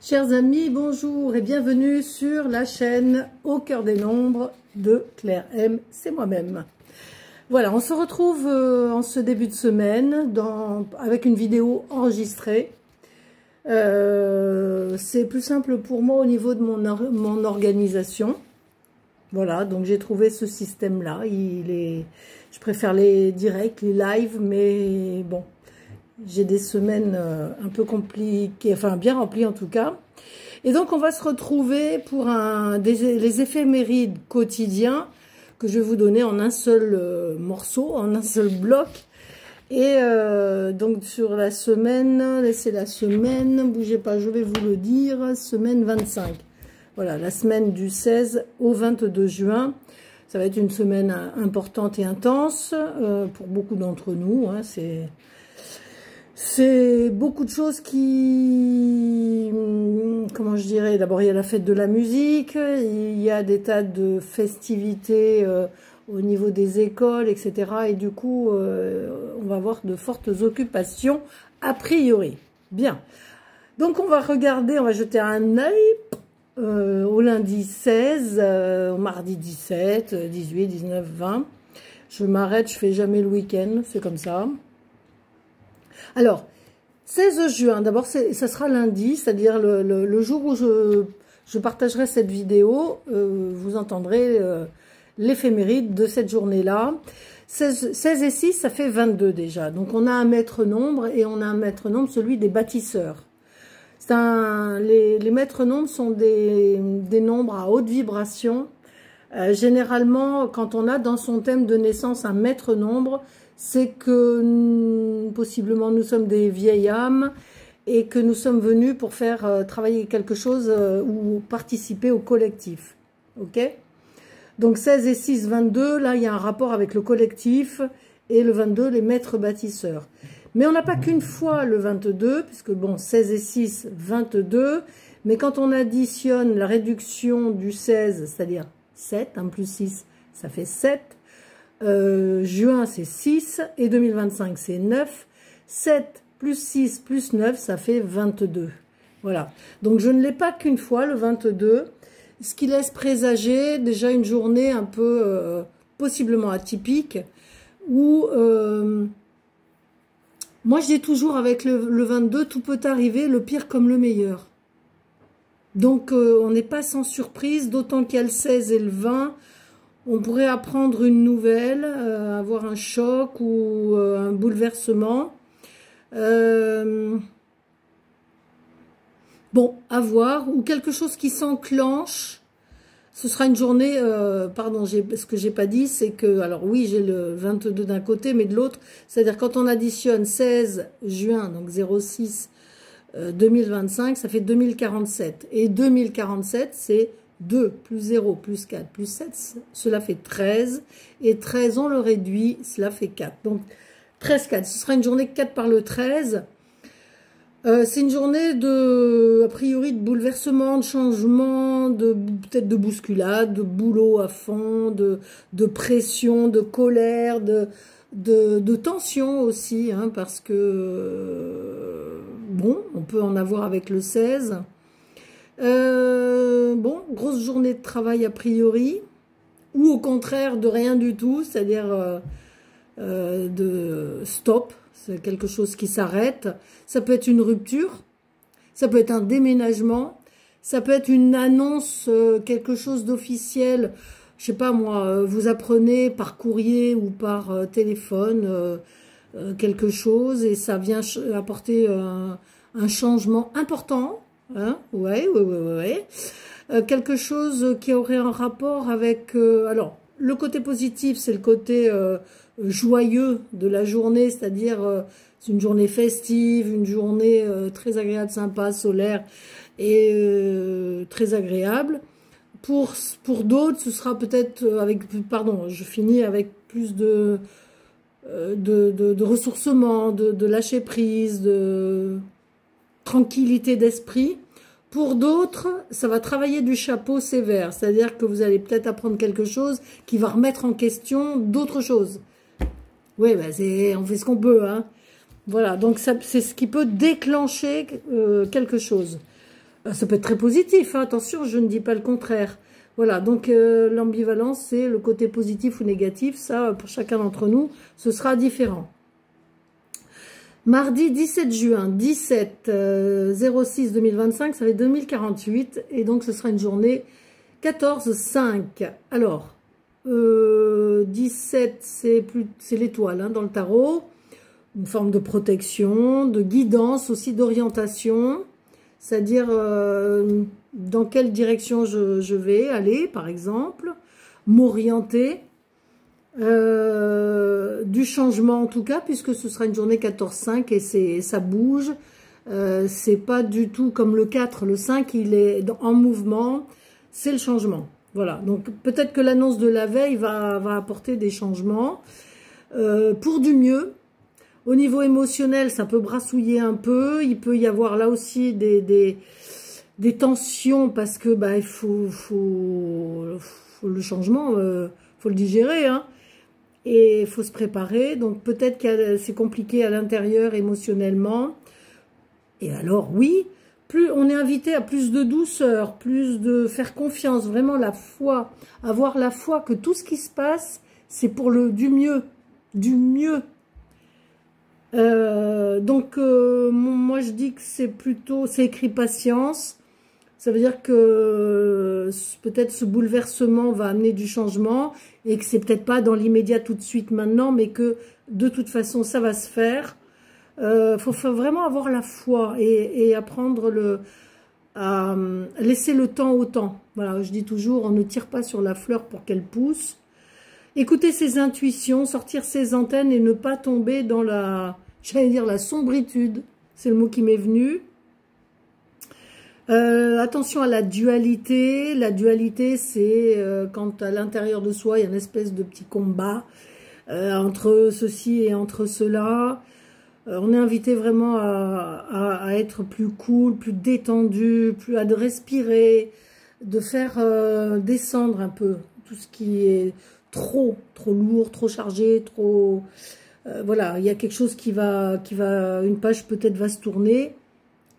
Chers amis, bonjour et bienvenue sur la chaîne Au cœur des nombres de Claire M, c'est moi-même. Voilà, on se retrouve en ce début de semaine avec une vidéo enregistrée. C'est plus simple pour moi au niveau de mon organisation. Voilà, donc j'ai trouvé ce système-là. Je préfère les directs, les lives, mais bon, j'ai des semaines un peu compliquées, enfin bien remplies en tout cas. Et donc on va se retrouver pour les éphémérides quotidiens que je vais vous donner en un seul morceau, en un seul bloc. Et donc sur la semaine, laissez la semaine, bougez pas, je vais vous le dire, semaine 25. Voilà, la semaine du 16 au 22 juin. Ça va être une semaine importante et intense pour beaucoup d'entre nous. Hein, c'est beaucoup de choses qui, comment je dirais, d'abord il y a la fête de la musique, il y a des tas de festivités au niveau des écoles, etc. Et du coup, on va avoir de fortes occupations a priori. Bien, donc on va regarder, on va jeter un œil au lundi 16, au mardi 17, 18, 19, 20. Je m'arrête, je fais jamais le week-end, c'est comme ça. Alors, 16 juin, d'abord, ça sera lundi, c'est-à-dire le jour où je partagerai cette vidéo, vous entendrez l'éphéméride de cette journée-là. 16 et 6, ça fait 22 déjà. Donc, on a un maître nombre et on a un maître nombre, celui des bâtisseurs. Les maîtres nombres sont des nombres à haute vibration. Généralement, quand on a dans son thème de naissance un maître nombre, c'est que possiblement nous sommes des vieilles âmes et que nous sommes venus pour faire travailler quelque chose ou participer au collectif. Ok? Donc 16 et 6, 22, là il y a un rapport avec le collectif et le 22, les maîtres bâtisseurs. Mais on n'a pas qu'une fois le 22, puisque bon, 16 et 6, 22, mais quand on additionne la réduction du 16, c'est-à-dire 7, 1 plus 6, ça fait 7, juin c'est 6 et 2025 c'est 9, 7 plus 6 plus 9 ça fait 22. Voilà, donc je ne l'ai pas qu'une fois le 22, ce qui laisse présager déjà une journée un peu possiblement atypique où moi je dis toujours avec le 22 tout peut arriver, le pire comme le meilleur. Donc on n'est pas sans surprise, d'autant qu'il y a le 16 et le 20. On pourrait apprendre une nouvelle, avoir un choc ou un bouleversement. Bon, à voir. Ou quelque chose qui s'enclenche. Ce sera une journée, pardon, ce que j'ai pas dit, c'est que, alors oui, j'ai le 22 d'un côté, mais de l'autre, c'est-à-dire quand on additionne 16 juin, donc 06, 2025, ça fait 2047. Et 2047, c'est 2 plus 0 plus 4 plus 7, cela fait 13. Et 13, on le réduit, cela fait 4. Donc, 13, 4. Ce sera une journée 4 par le 13. C'est une journée a priori, de bouleversement, de changement, peut-être de bousculade, de boulot à fond, de pression, de colère, de tension aussi, hein, parce que, bon, on peut en avoir avec le 16. Bon, grosse journée de travail a priori, ou au contraire de rien du tout, c'est-à-dire de stop, c'est quelque chose qui s'arrête. Ça peut être une rupture, ça peut être un déménagement, ça peut être une annonce, quelque chose d'officiel, je sais pas moi, vous apprenez par courrier ou par téléphone quelque chose et ça vient apporter un changement important. Hein, ouais. Quelque chose qui aurait un rapport avec... alors, le côté positif, c'est le côté joyeux de la journée, c'est-à-dire c'est une journée festive, une journée très agréable, sympa, solaire et très agréable. Pour d'autres, ce sera peut-être avec... Pardon, je finis avec plus de ressourcement, de lâcher prise, de tranquillité d'esprit. Pour d'autres, ça va travailler du chapeau sévère, c'est-à-dire que vous allez peut-être apprendre quelque chose qui va remettre en question d'autres choses. Oui, ben on fait ce qu'on peut, hein. Voilà, donc c'est ce qui peut déclencher quelque chose. Ça peut être très positif, hein, attention, je ne dis pas le contraire. Voilà, donc l'ambivalence, c'est le côté positif ou négatif. Ça, pour chacun d'entre nous, ce sera différent. Mardi 17 juin, 17-06-2025, ça fait 2048. Et donc, ce sera une journée 14-5. Alors, 17, c'est l'étoile hein, dans le tarot. Une forme de protection, de guidance, aussi d'orientation. C'est-à-dire dans quelle direction je vais aller, par exemple. M'orienter. Du changement en tout cas, puisque ce sera une journée 14-5 et ça bouge. C'est pas du tout comme le 4, le 5, il est en mouvement. C'est le changement. Voilà, donc peut-être que l'annonce de la veille va apporter des changements pour du mieux. Au niveau émotionnel, ça peut brassouiller un peu. Il peut y avoir là aussi des tensions parce que bah, il faut le changement, faut le digérer. Hein, et il faut se préparer. Donc peut-être que c'est compliqué à l'intérieur émotionnellement. Et alors oui, plus on est invité à plus de douceur, plus de faire confiance, vraiment la foi, avoir la foi que tout ce qui se passe, c'est pour du mieux, du mieux. Donc moi je dis que c'est écrit patience. Ça veut dire que peut-être ce bouleversement va amener du changement et que c'est peut-être pas dans l'immédiat tout de suite maintenant, mais que de toute façon ça va se faire. Faut vraiment avoir la foi et apprendre à laisser le temps au temps. Voilà, je dis toujours, on ne tire pas sur la fleur pour qu'elle pousse. Écouter ses intuitions, sortir ses antennes et ne pas tomber dans j'allais dire la sombritude. C'est le mot qui m'est venu. Attention à la dualité. La dualité, c'est quand à l'intérieur de soi, il y a une espèce de petit combat entre ceci et entre cela. On est invité vraiment à être plus cool, plus détendu, à de respirer, de faire descendre un peu tout ce qui est trop lourd, trop chargé, trop... voilà, il y a quelque chose une page peut-être va se tourner,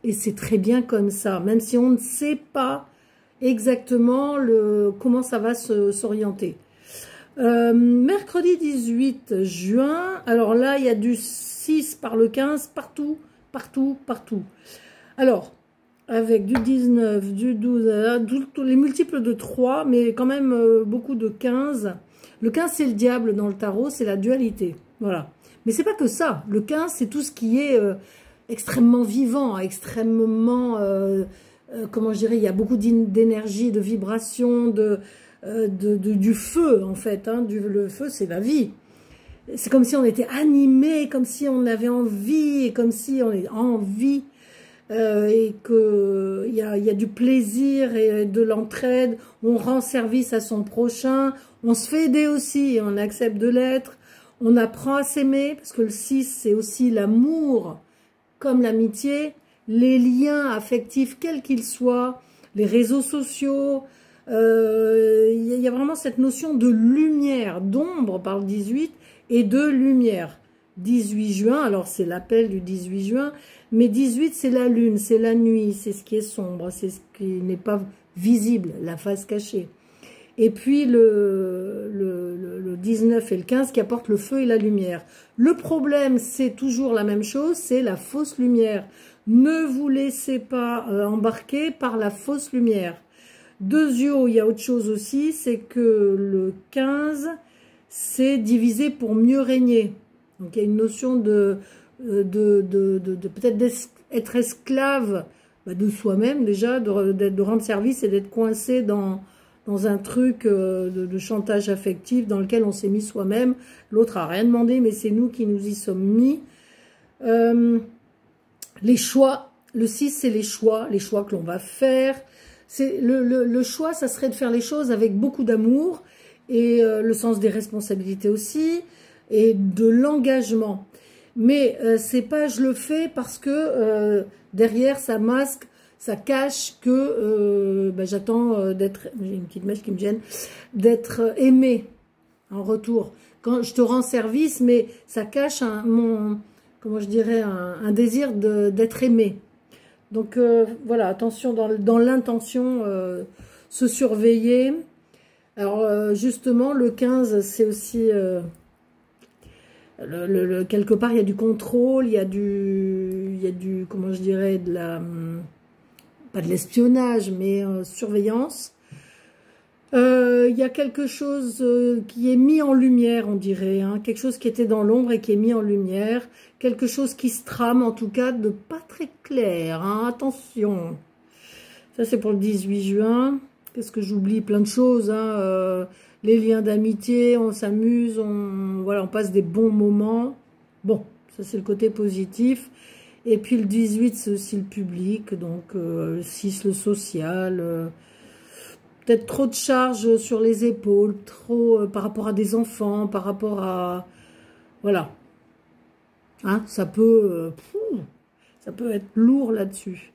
et c'est très bien comme ça, même si on ne sait pas exactement comment ça va s'orienter. Mercredi 18 juin, alors là, il y a du 6 par le 15, partout. Alors, avec du 19, du 12, tous les multiples de 3, mais quand même beaucoup de 15. Le 15, c'est le diable dans le tarot, c'est la dualité. Voilà. Mais c'est pas que ça. Le 15, c'est tout ce qui est extrêmement vivant, extrêmement... comment je dirais, il y a beaucoup d'énergie, de vibration, du feu, en fait. Hein. Le feu, c'est la vie. C'est comme si on était animé, comme si on avait envie, et comme si on est en vie. Et qu'il y a du plaisir et de l'entraide. On rend service à son prochain. On se fait aider aussi, et on accepte de l'être. On apprend à s'aimer, parce que le 6, c'est aussi l'amour, comme l'amitié, les liens affectifs, quels qu'ils soient, les réseaux sociaux. Il y a vraiment cette notion de lumière, d'ombre par le 18, et de lumière. 18 juin, alors c'est l'appel du 18 juin, mais 18 c'est la lune, c'est la nuit, c'est ce qui est sombre, c'est ce qui n'est pas visible, la face cachée. Et puis le 19 et le 15 qui apportent le feu et la lumière. Le problème, c'est toujours la même chose, c'est la fausse lumière. Ne vous laissez pas embarquer par la fausse lumière. Deuxièmement, il y a autre chose aussi, c'est que le 15, c'est diviser pour mieux régner. Donc il y a une notion de peut-être d'être esclave de soi-même déjà, de rendre service et d'être coincé dans un truc de chantage affectif dans lequel on s'est mis soi-même. L'autre a rien demandé, mais c'est nous qui nous y sommes mis. Les choix, le 6 c'est les choix que l'on va faire. Le choix, ça serait de faire les choses avec beaucoup d'amour et le sens des responsabilités aussi et de l'engagement. Mais c'est pas je le fais parce que derrière ça masque, ça cache que j'attends d'être, j'ai une petite mèche qui me gêne, d'être aimé en retour. Quand je te rends service, mais ça cache comment je dirais, un désir d'être aimé. Donc voilà, attention dans l'intention, se surveiller. Alors justement, le 15, c'est aussi... quelque part, il y a du contrôle, il y a du comment je dirais, pas de l'espionnage, mais surveillance. Il y a quelque chose qui est mis en lumière, on dirait, hein, quelque chose qui était dans l'ombre et qui est mis en lumière, quelque chose qui se trame, en tout cas, de pas très clair, hein, attention. Ça, c'est pour le 18 juin. Qu'est-ce que j'oublie? Plein de choses, hein, les liens d'amitié, on s'amuse, voilà, on passe des bons moments. Bon, ça, c'est le côté positif. Et puis, le 18, c'est aussi le public, donc le 6, le social... peut-être trop de charges sur les épaules, trop par rapport à des enfants, par rapport à... Voilà. Hein, ça peut être lourd là-dessus.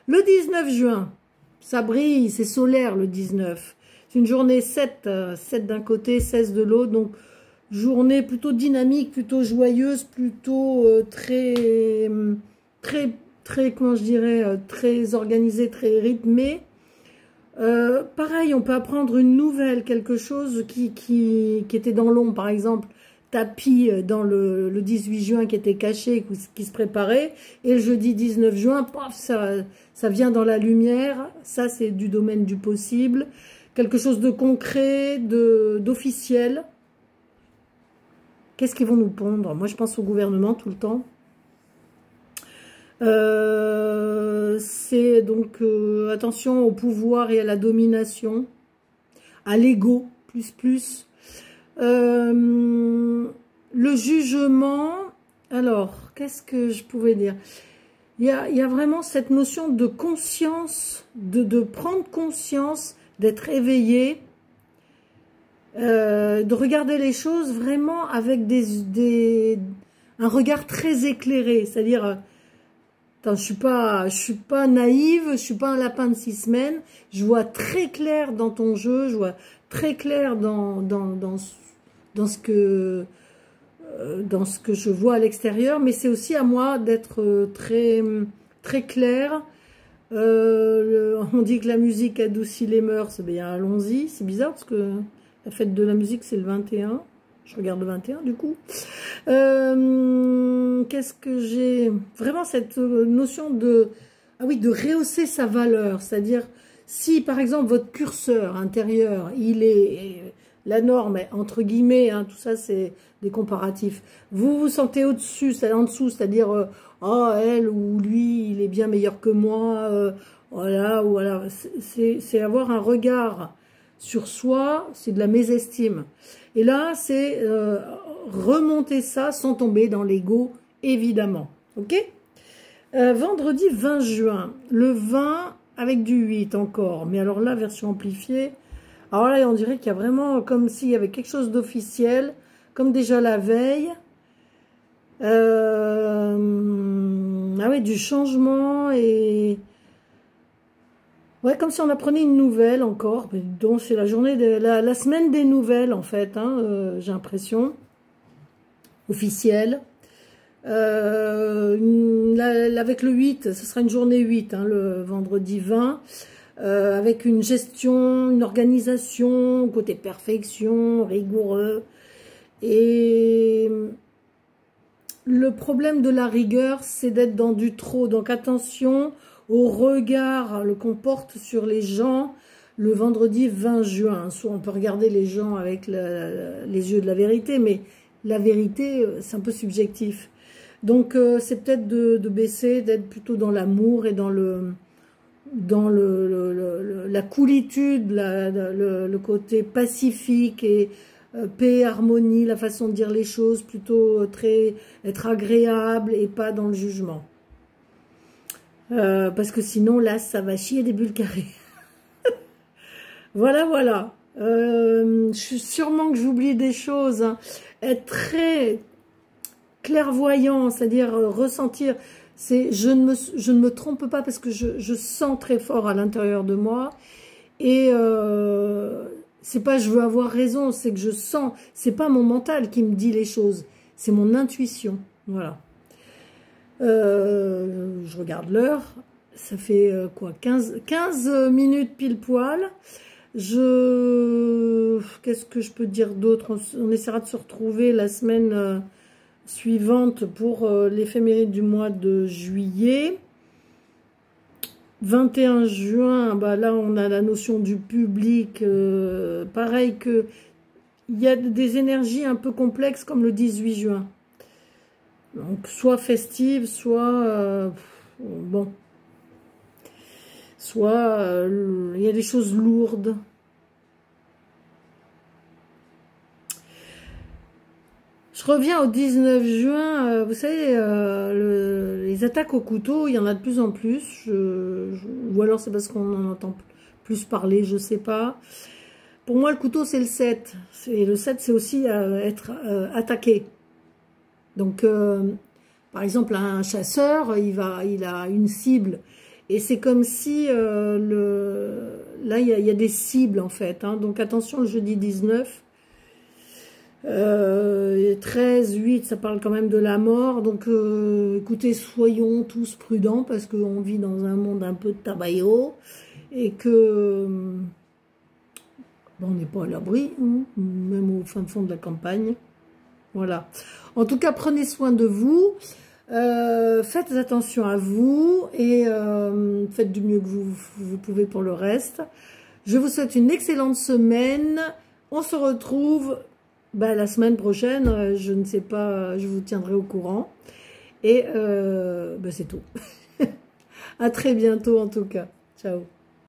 Le 19 juin, ça brille, c'est solaire le 19. C'est une journée 7, 7 d'un côté, 16 de l'autre. Donc, journée plutôt dynamique, plutôt joyeuse, plutôt très, comment je dirais, très organisée, très rythmée. Pareil, on peut apprendre une nouvelle, quelque chose qui était dans l'ombre, par exemple, tapis dans le 18 juin qui était caché, qui se préparait, et le jeudi 19 juin, paf, ça vient dans la lumière, ça c'est du domaine du possible, quelque chose de concret, d'officiel. Qu'est-ce qu'ils vont nous pondre? Moi je pense au gouvernement tout le temps. C'est donc attention au pouvoir et à la domination, à l'ego, plus. Le jugement, alors, qu'est-ce que je pouvais dire? Il y a vraiment cette notion de conscience, de prendre conscience, d'être éveillé, de regarder les choses vraiment avec un regard très éclairé, c'est-à-dire... Je suis pas naïve, je suis pas un lapin de 6 semaines. Je vois très clair dans ton jeu, je vois très clair dans ce que je vois à l'extérieur, mais c'est aussi à moi d'être très clair. On dit que la musique adoucit les mœurs, bien allons-y. C'est bizarre parce que la fête de la musique c'est le 21. Je regarde le 21 du coup. Qu'est-ce que j'ai? Vraiment cette notion de rehausser sa valeur. C'est-à-dire, si par exemple votre curseur intérieur, il est la norme, entre guillemets, hein, tout ça c'est des comparatifs. Vous vous sentez au-dessus, en dessous, c'est-à-dire, oh elle ou lui, il est bien meilleur que moi. Voilà. C'est avoir un regard sur soi, c'est de la mésestime. Et là, c'est remonter ça sans tomber dans l'ego, évidemment. Ok? Vendredi 20 juin. Le 20 avec du 8 encore. Mais alors là, version amplifiée. Alors là, on dirait qu'il y a vraiment comme s'il y avait quelque chose d'officiel. Comme déjà la veille. Ah oui, du changement et... Ouais, comme si on apprenait une nouvelle encore. Donc c'est la journée de la semaine des nouvelles en fait, hein, j'ai l'impression, officielle. Avec le 8, ce sera une journée 8, hein, le vendredi 20, avec une gestion, une organisation, côté perfection, rigoureux. Et le problème de la rigueur, c'est d'être dans du trop. Donc attention au regard qu'on porte sur les gens le vendredi 20 juin. Soit on peut regarder les gens avec les yeux de la vérité, mais la vérité, c'est un peu subjectif. Donc c'est peut-être de baisser, d'être plutôt dans l'amour et dans la coolitude, le côté pacifique et paix, harmonie, la façon de dire les choses, plutôt être agréable et pas dans le jugement. Parce que sinon, là, ça va chier des bulles carrées. Voilà. Je suis sûrement que j'oublie des choses. Hein. Être très clairvoyant, c'est-à-dire ressentir. Je ne me trompe pas parce que je sens très fort à l'intérieur de moi. Et c'est pas je veux avoir raison, c'est que je sens. C'est pas mon mental qui me dit les choses. C'est mon intuition. Voilà. Je regarde l'heure. ça fait quoi, 15 minutes pile poil. Qu'est-ce que je peux dire d'autre? On essaiera de se retrouver la semaine suivante pour l'éphéméride du mois de juillet. 21 juin, bah là on a la notion du public, pareil que il y a des énergies un peu complexes comme le 18 juin. Donc soit festive, soit bon, soit il y a des choses lourdes. Je reviens au 19 juin, vous savez, les attaques au couteau, il y en a de plus en plus, ou alors c'est parce qu'on en entend plus parler, je sais pas. Pour moi, le couteau, c'est le 7. Et le 7, c'est aussi être attaqué. Donc, par exemple, un chasseur, il a une cible. Et c'est comme si, là, il y a des cibles, en fait. Hein. Donc, attention, le jeudi 19. 13, 8, ça parle quand même de la mort. Donc, écoutez, soyons tous prudents parce qu'on vit dans un monde un peu de tabayo. Et que... on n'est pas à l'abri, hein, même au fin fond de la campagne. Voilà. En tout cas, prenez soin de vous. Faites attention à vous. Et faites du mieux que vous pouvez pour le reste. Je vous souhaite une excellente semaine. On se retrouve la semaine prochaine. Je ne sais pas, je vous tiendrai au courant. Et c'est tout. À très bientôt en tout cas. Ciao.